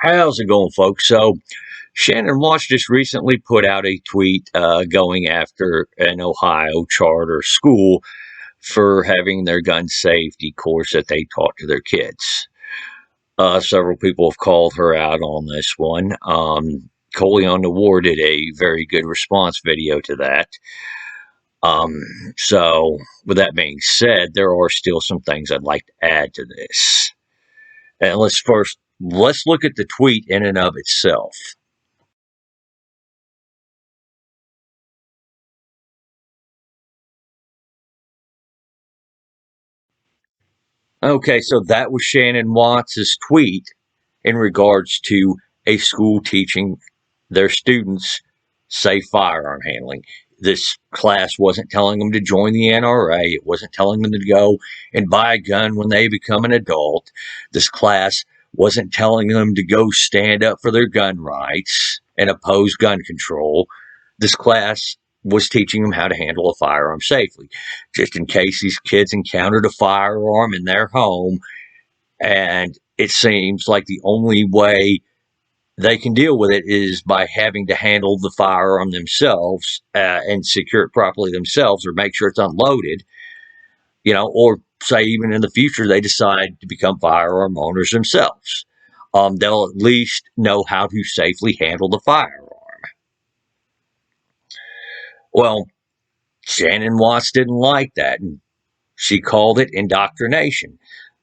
How's it going, folks? So, Shannon Watch just recently put out a tweet going after an Ohio charter school for having their gun safety course that they taught to their kids. Several people have called her out on this one. Coley on the War did a very good response video to that. So, with that being said, there are still some things I'd like to add to this. And let's look at the tweet in and of itself. Okay, so that was Shannon Watts' tweet in regards to a school teaching their students safe firearm handling. This class wasn't telling them to join the NRA. It wasn't telling them to go and buy a gun when they become an adult. This class wasn't telling them to go stand up for their gun rights and oppose gun control. This class was teaching them how to handle a firearm safely, just in case these kids encountered a firearm in their home. And it seems like the only way they can deal with it is by having to handle the firearm themselves and secure it properly themselves, or make sure it's unloaded, or say even in the future they decide to become firearm owners themselves. They'll at least know how to safely handle the firearm. Well, Shannon Watts didn't like that, and she called it indoctrination.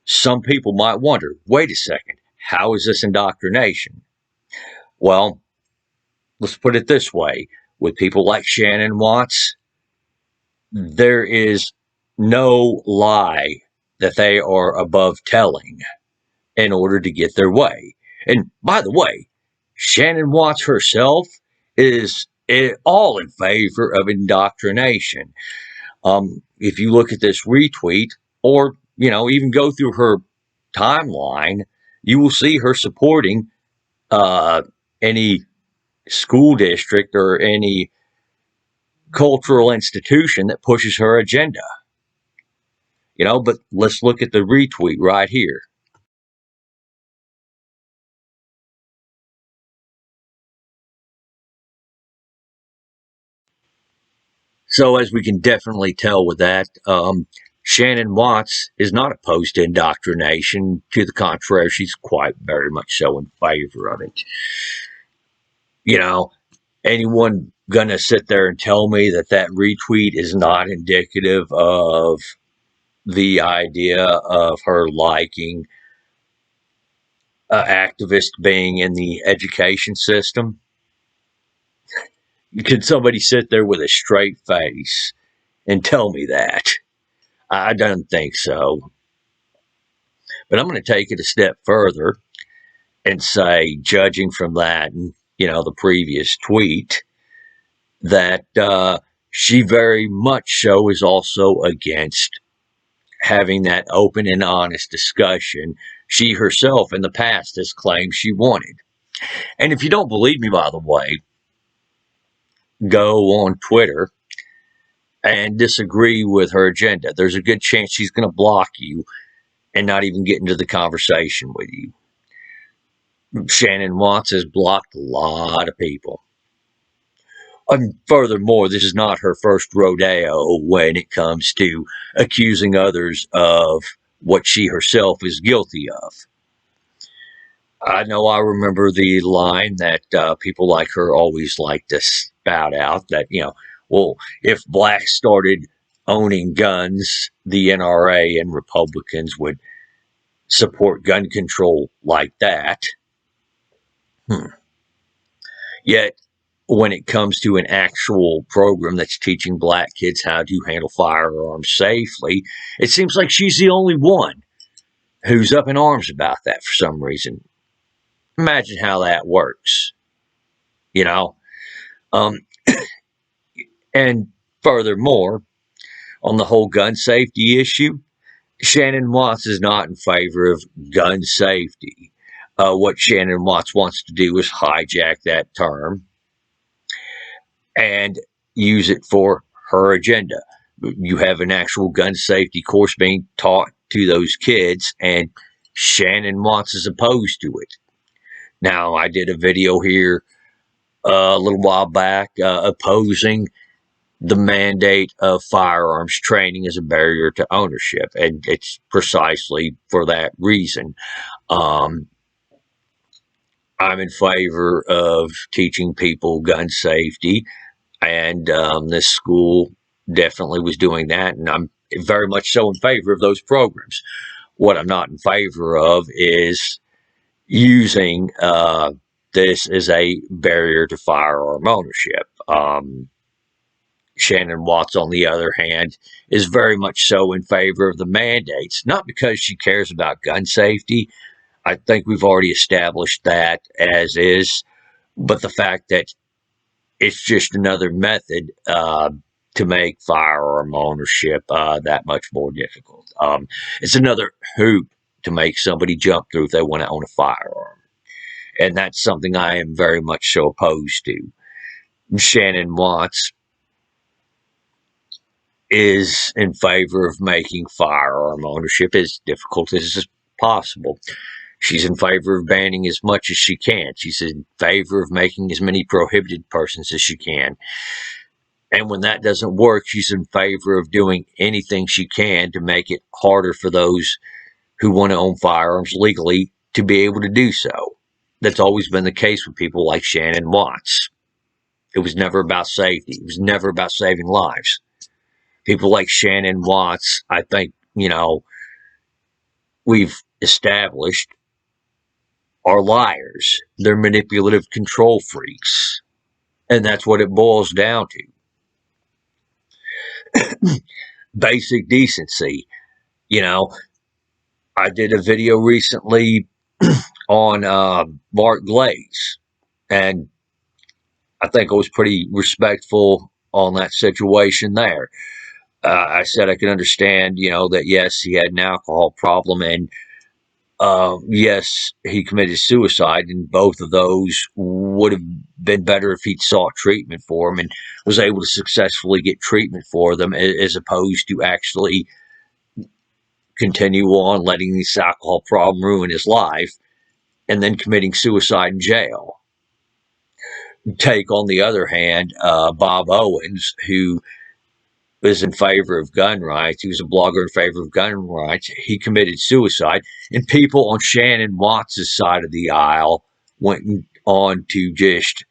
Some people might wonder, wait a second, how is this indoctrination? Well, let's put it this way. With people like Shannon Watts, there is no lie that they are above telling in order to get their way. And by the way, Shannon Watts herself is all in favor of indoctrination. If you look at this retweet, or even go through her timeline, you will see her supporting any school district or any cultural institution that pushes her agenda. But let's look at the retweet right here. So, as we can definitely tell with that, Shannon Watts is not opposed to indoctrination. To the contrary, she's quite very much so in favor of it. Anyone gonna sit there and tell me that that retweet is not indicative of the idea of her liking activists being in the education system? Can somebody sit there with a straight face and tell me that? I don't think so. But I'm going to take it a step further and say, judging from that, the previous tweet, that she very much so is also against having that open and honest discussion she herself in the past has claimed she wanted. And if you don't believe me, by the way, go on Twitter and disagree with her agenda. There's a good chance she's going to block you and not even get into the conversation with you. Shannon Watts has blocked a lot of people. And furthermore, this is not her first rodeo when it comes to accusing others of what she herself is guilty of. I know I remember the line that people like her always like to spout out that, well, if blacks started owning guns, the NRA and Republicans would support gun control like that. Yet, when it comes to an actual program that's teaching black kids how to handle firearms safely, it seems like she's the only one who's up in arms about that for some reason. Imagine how that works, and furthermore, on the whole gun safety issue, Shannon Watts is not in favor of gun safety. What Shannon Watts wants to do is hijack that term and use it for her agenda. You have an actual gun safety course being taught to those kids, and Shannon Watts is opposed to it. Now, I did a video here a little while back opposing the mandate of firearms training as a barrier to ownership, and it's precisely for that reason. Um, I'm in favor of teaching people gun safety, and this school definitely was doing that, and I'm very much so in favor of those programs. What I'm not in favor of is using this as a barrier to firearm ownership. Shannon Watts, on the other hand, is very much so in favor of the mandates, not because she cares about gun safety. I think we've already established that as is, but the fact that it's just another method to make firearm ownership that much more difficult. It's another hoop to make somebody jump through if they want to own a firearm. And that's something I am very much so opposed to. Shannon Watts is in favor of making firearm ownership as difficult as possible. She's in favor of banning as much as she can. She's in favor of making as many prohibited persons as she can. And when that doesn't work, she's in favor of doing anything she can to make it harder for those who want to own firearms legally to be able to do so. That's always been the case with people like Shannon Watts. It was never about safety. It was never about saving lives. People like Shannon Watts, I think, we've established are liars. They're manipulative control freaks. And that's what it boils down to. Basic decency. You know, I did a video recently on Mark Glaze, and I think I was pretty respectful on that situation there. I said I could understand, that yes, he had an alcohol problem, and yes, he committed suicide, and both of those would have been better if he'd sought treatment for them and was able to successfully get treatment for them, as opposed to actually continue on letting this alcohol problem ruin his life and then committing suicide in jail. Take, on the other hand, Bob Owens, who was in favor of gun rights. He was a blogger in favor of gun rights. He committed suicide, and people on Shannon Watts' side of the aisle went on to just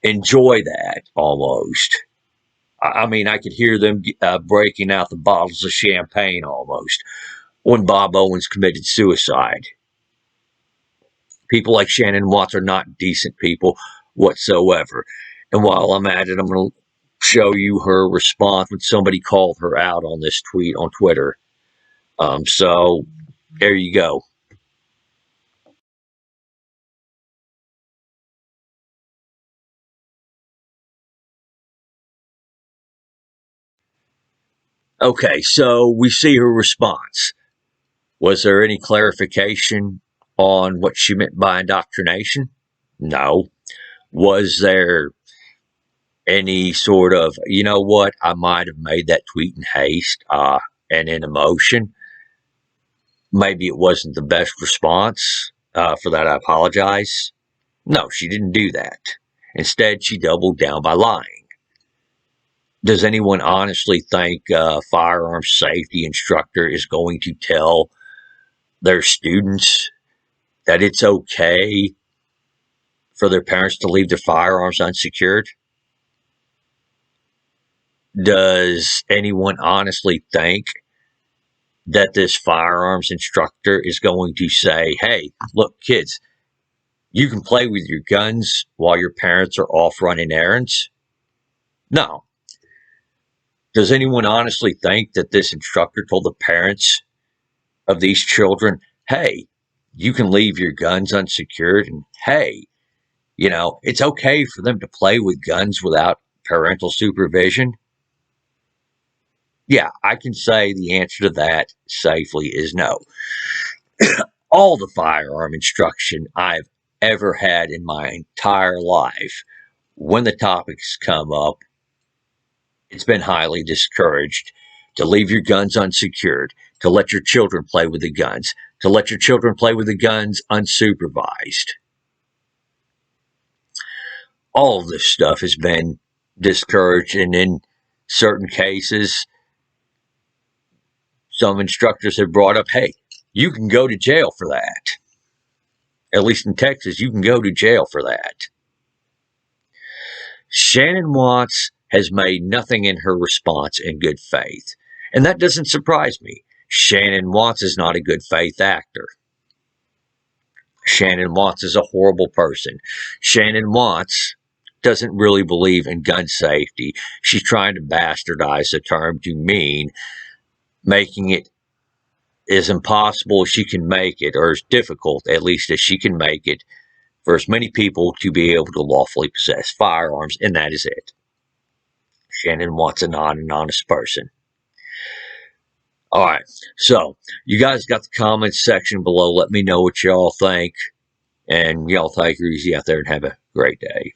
enjoy that almost. I mean, I could hear them breaking out the bottles of champagne almost when Bob Owens committed suicide. People like Shannon Watts are not decent people whatsoever. And while I'm at it, I'm going to show you her response when somebody called her out on this tweet on Twitter. So there you go. Okay, so we see her response. Was there any clarification on what she meant by indoctrination? No. Was there any sort of, you know what, I might have made that tweet in haste and in emotion? Maybe it wasn't the best response. For that, I apologize. No, she didn't do that. Instead, she doubled down by lying. Does anyone honestly think a firearms safety instructor is going to tell their students that it's okay for their parents to leave their firearms unsecured? Does anyone honestly think that this firearms instructor is going to say, hey, look, kids, you can play with your guns while your parents are off running errands? No. Does anyone honestly think that this instructor told the parents of these children, hey, you can leave your guns unsecured, and hey, it's okay for them to play with guns without parental supervision? Yeah, I can say the answer to that safely is no. All the firearm instruction I've ever had in my entire life, when the topics come up, it's been highly discouraged to leave your guns unsecured, to let your children play with the guns, to let your children play with the guns unsupervised. all of this stuff has been discouraged, and in certain cases, some instructors have brought up, hey, you can go to jail for that. At least in Texas, you can go to jail for that. Shannon Watts has made nothing in her response in good faith. And that doesn't surprise me. Shannon Watts is not a good faith actor. Shannon Watts is a horrible person. Shannon Watts doesn't really believe in gun safety. She's trying to bastardize the term to mean making it as impossible as she can make it, or as difficult, at least, as she can make it, for as many people to be able to lawfully possess firearms, and that is it. Shannon Watts is not an honest person. All right, so you guys got the comments section below. Let me know what y'all think, and y'all take it easy out there and have a great day.